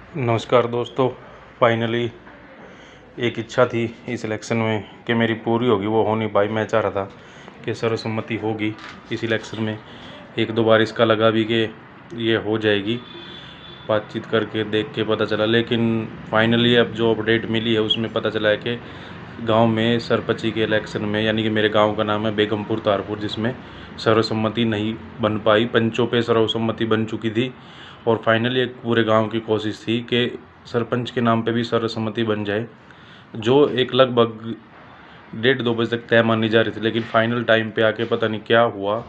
नमस्कार दोस्तों। फाइनली एक इच्छा थी इस इलेक्शन में कि मेरी पूरी होगी, वो हो नहीं पाई। मैं चाह रहा था कि सर्वसम्मति होगी इस इलेक्शन में। एक दो बार इसका लगा भी कि ये हो जाएगी, बातचीत करके देख के पता चला। लेकिन फाइनली अब जो अपडेट मिली है उसमें पता चला है कि गांव में सरपंची के इलेक्शन में, यानी कि मेरे गांव का नाम है बेगमपुर तारपुर, जिसमें सर्वसम्मति नहीं बन पाई। पंचों पे सर्वसम्मति बन चुकी थी और फाइनली एक पूरे गांव की कोशिश थी कि सरपंच के नाम पे भी सर्वसम्मति बन जाए, जो एक लगभग 1:30-2 बजे तक तय मानी जा रही थी। लेकिन फाइनल टाइम पे आके पता नहीं क्या हुआ,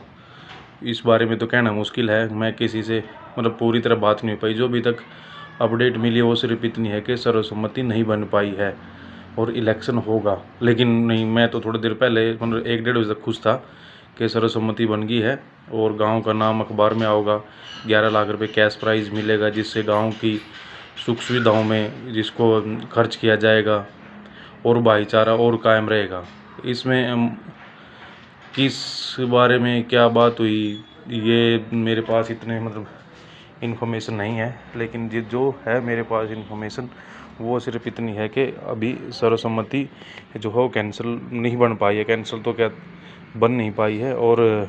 इस बारे में तो कहना मुश्किल है। मैं किसी से पूरी तरह बात नहीं हो पाई। जो अभी तक अपडेट मिली है वो सिर्फ इतनी है कि सर्वसम्मति नहीं बन पाई है और इलेक्शन होगा। लेकिन नहीं, मैं तो थोड़ी देर पहले 1-1:30 बजे तक खुश था कि सर्वसम्मति बन गई है और गांव का नाम अखबार में आएगा। 11 लाख रुपए कैश प्राइज़ मिलेगा, जिससे गांव की सुख सुविधाओं में जिसको खर्च किया जाएगा और भाईचारा और कायम रहेगा। इसमें किस बारे में क्या बात हुई, ये मेरे पास इतने इन्फॉर्मेशन नहीं है। लेकिन जो है मेरे पास इन्फॉर्मेशन वो सिर्फ इतनी है कि अभी सर्वसम्मति जो है कैंसिल नहीं बन पाई है। कैंसिल तो क्या, बन नहीं पाई है। और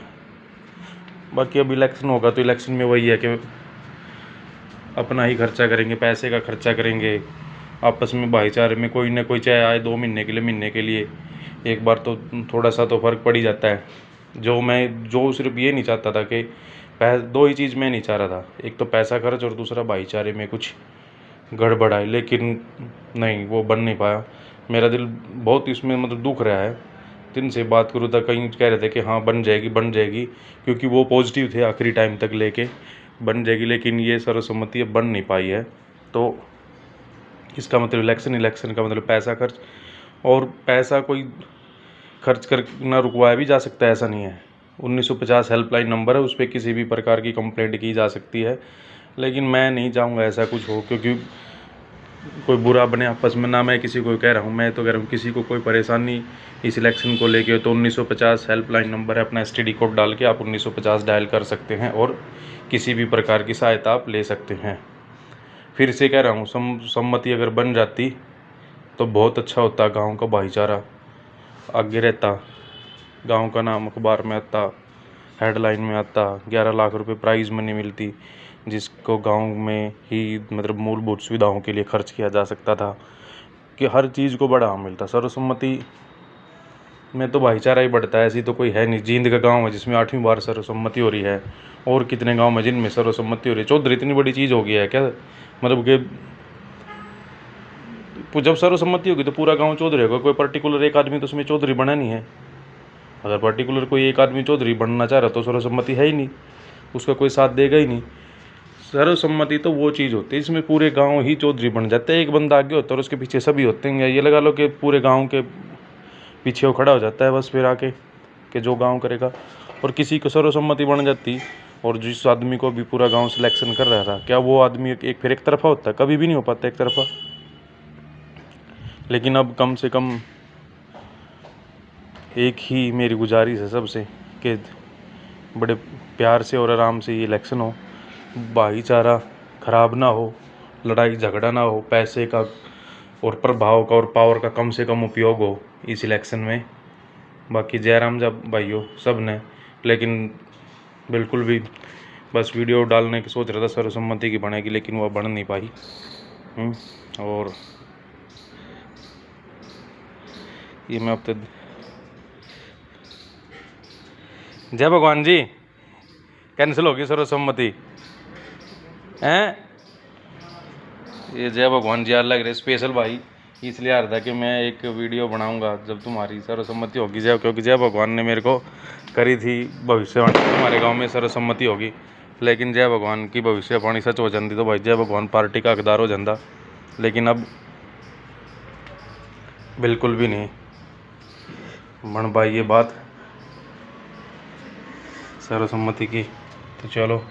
बाकी अब इलेक्शन होगा तो इलेक्शन में वही है कि अपना ही खर्चा करेंगे, पैसे का खर्चा करेंगे आपस में, भाईचारे में। कोई ना कोई चाहे आए 2 महीने के लिए, महीने के लिए एक बार, तो थोड़ा सा तो फ़र्क पड़ ही जाता है। जो सिर्फ ये नहीं चाहता था कि 2 ही चीज़ मैं नहीं चाह रहा था, एक तो पैसा खर्च और दूसरा भाईचारे में कुछ गड़बड़ आई। लेकिन नहीं, वो बन नहीं पाया। मेरा दिल बहुत इसमें दुख रहा है। दिन से बात करूँ तो कहीं कह रहे थे कि हाँ बन जाएगी बन जाएगी, क्योंकि वो पॉजिटिव थे आखिरी टाइम तक लेके बन जाएगी। लेकिन ये सर्वसम्मति अब बन नहीं पाई है। तो इसका इलेक्शन का पैसा खर्च, और पैसा कोई खर्च करना रुकवाया भी जा सकता है, ऐसा नहीं है। 1950 हेल्पलाइन नंबर है, उस पर किसी भी प्रकार की कंप्लेंट की जा सकती है। लेकिन मैं नहीं चाहूँगा ऐसा कुछ हो, क्योंकि कोई बुरा बने आपस में। ना मैं किसी को कह रहा हूँ, मैं तो कह रहा हूँ किसी को कोई परेशानी इस इलेक्शन को लेके तो 1950 हेल्पलाइन नंबर है, अपना STD कोड डाल के आप 1950 डायल कर सकते हैं और किसी भी प्रकार की सहायता आप ले सकते हैं। फिर से कह रहा हूँ, सम्मति अगर बन जाती तो बहुत अच्छा होता, गांव का भाईचारा आगे रहता, गांव का नाम अखबार में आता, हेडलाइन में आता, 11 लाख रुपए प्राइज़ मनी मिलती, जिसको गांव में ही मूलभूत सुविधाओं के लिए खर्च किया जा सकता था, कि हर चीज़ को बढ़ावा मिलता। सर्वसम्मति में तो भाईचारा ही बढ़ता है, ऐसी तो कोई है नहीं। जींद का गांव है जिसमें 8वीं बार सर्वसम्मति हो रही है, और कितने गांव में जिनमें सर्वसम्मति हो रही है। चौधरी इतनी बड़ी चीज़ हो गई है क्या, कि जब सर्वसम्मति होगी तो पूरा गांव चौधरी होगा। कोई पर्टिकुलर एक आदमी तो उसमें चौधरी बना नहीं है। अगर पर्टिकुलर कोई एक आदमी चौधरी बनना चाह रहा तो सर्वसम्मति है ही नहीं, उसका कोई साथ देगा ही नहीं। सर्वसम्मति तो वो चीज़ होती है इसमें पूरे गांव ही चौधरी बन जाते हैं। एक बंदा आगे होता है और उसके पीछे सभी होते हैं। ये लगा लो कि पूरे गांव के पीछे वो खड़ा हो जाता है बस, फिर आके कि जो गांव करेगा। और किसी को सर्वसम्मति बन जाती और जिस आदमी को भी पूरा गांव सिलेक्शन कर रहा था, क्या वो आदमी फिर एक तरफा होता है? कभी भी नहीं हो पाता एक तरफा। लेकिन अब कम से कम एक ही मेरी गुजारिश है सबसे कि बड़े प्यार से और आराम से ये इलेक्शन हो, भाईचारा खराब ना हो, लड़ाई झगड़ा ना हो, पैसे का और प्रभाव का और पावर का कम से कम उपयोग हो इस इलेक्शन में। बाकी जयराम जब भाइयों सब ने, लेकिन बिल्कुल भी बस वीडियो डालने की सोच रहा था सर्वसम्मति की बनेगी, लेकिन वो बन नहीं पाई। और ये मैं अब तक जय भगवान जी, कैंसिल होगी सर्वसम्मति हैं। ये जय भगवान जी लग रहे स्पेशल भाई, इसलिए आ रहा था कि मैं एक वीडियो बनाऊंगा जब तुम्हारी सर्वसम्मति होगी। क्योंकि जय भगवान ने मेरे को करी थी भविष्यवाणी, हमारे गांव में सर्वसम्मति होगी। लेकिन जय भगवान की भविष्यवाणी सच हो जाती तो भाई जय भगवान पार्टी का हकदार हो जाता। लेकिन अब बिल्कुल भी नहीं बन पाई ये बात सर्वसम्मति की। तो चलो